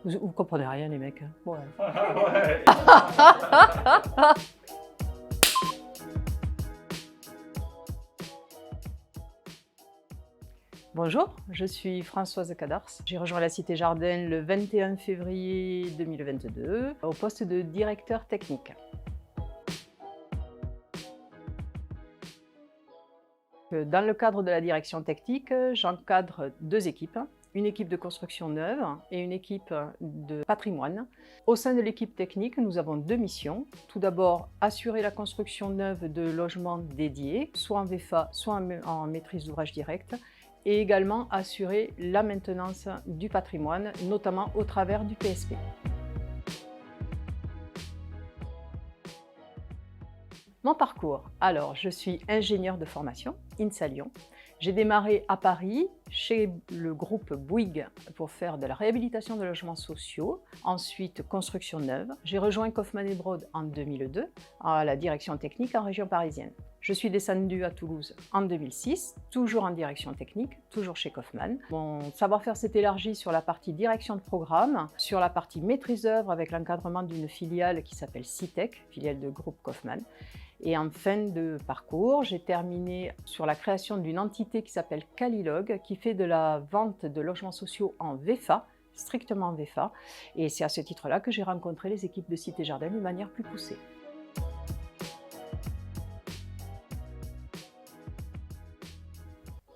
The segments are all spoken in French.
Vous comprenez rien, les mecs. Hein. Ouais. Ouais. Bonjour, je suis Françoise Cadars. J'ai rejoint la Cité Jardin le 21 février 2022 au poste de directeur technique. Dans le cadre de la direction technique, j'encadre deux équipes. Une équipe de construction neuve et une équipe de patrimoine. Au sein de l'équipe technique, nous avons deux missions. Tout d'abord, assurer la construction neuve de logements dédiés, soit en VFA, soit en maîtrise d'ouvrage directe, et également assurer la maintenance du patrimoine, notamment au travers du PSP. Mon parcours, alors je suis ingénieure de formation, INSA Lyon. J'ai démarré à Paris, chez le groupe Bouygues, pour faire de la réhabilitation de logements sociaux, ensuite construction neuve. J'ai rejoint Kaufmann & Broad en 2002, à la direction technique en région parisienne. Je suis descendue à Toulouse en 2006, toujours en direction technique, toujours chez Kaufmann. Mon savoir-faire s'est élargi sur la partie direction de programme, sur la partie maîtrise d'œuvre avec l'encadrement d'une filiale qui s'appelle Citec, filiale de groupe Kaufmann. Et en fin de parcours, j'ai terminé sur la création d'une entité qui s'appelle Calilog, qui fait de la vente de logements sociaux en VFA, strictement en VFA. Et c'est à ce titre-là que j'ai rencontré les équipes de Cité Jardin de manière plus poussée.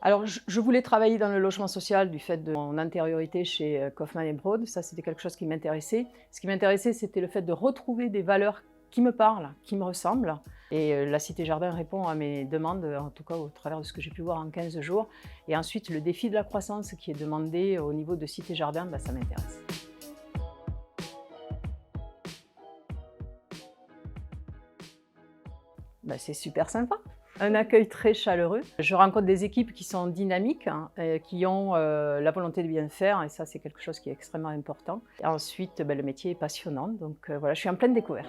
Alors, je voulais travailler dans le logement social du fait de mon antériorité chez Kaufmann & Broad. Ça, c'était quelque chose qui m'intéressait. Ce qui m'intéressait, c'était le fait de retrouver des valeurs qui me parlent, qui me ressemblent. Et la Cité Jardin répond à mes demandes, en tout cas au travers de ce que j'ai pu voir en 15 jours. Et ensuite, le défi de la croissance qui est demandé au niveau de Cité Jardin, ça m'intéresse. C'est super sympa. Un accueil très chaleureux. Je rencontre des équipes qui sont dynamiques, qui ont la volonté de bien faire, et ça c'est quelque chose qui est extrêmement important. Et ensuite, le métier est passionnant, donc voilà, je suis en pleine découverte.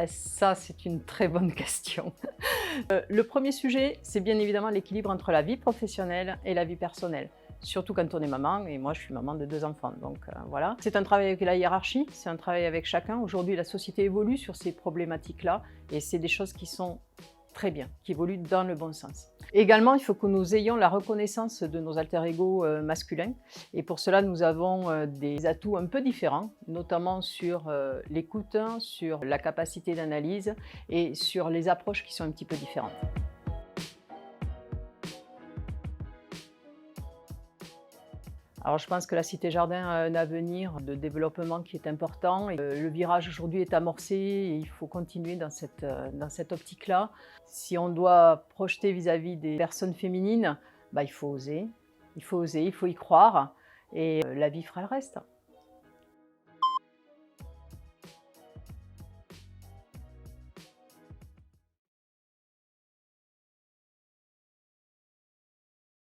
Ça, c'est une très bonne question. Le premier sujet, c'est bien évidemment l'équilibre entre la vie professionnelle et la vie personnelle. Surtout quand on est maman, et moi je suis maman de 2 enfants, donc voilà. C'est un travail avec la hiérarchie, c'est un travail avec chacun. Aujourd'hui, la société évolue sur ces problématiques-là, et c'est des choses qui sont très bien, qui évoluent dans le bon sens. Également, il faut que nous ayons la reconnaissance de nos alter-ego masculins, et pour cela, nous avons des atouts un peu différents, notamment sur l'écoute, sur la capacité d'analyse et sur les approches qui sont un petit peu différentes. Alors je pense que la Cité Jardin a un avenir de développement qui est important. Et le virage aujourd'hui est amorcé et il faut continuer dans cette optique-là. Si on doit projeter vis-à-vis des personnes féminines, il faut oser, il faut y croire et la vie fera le reste.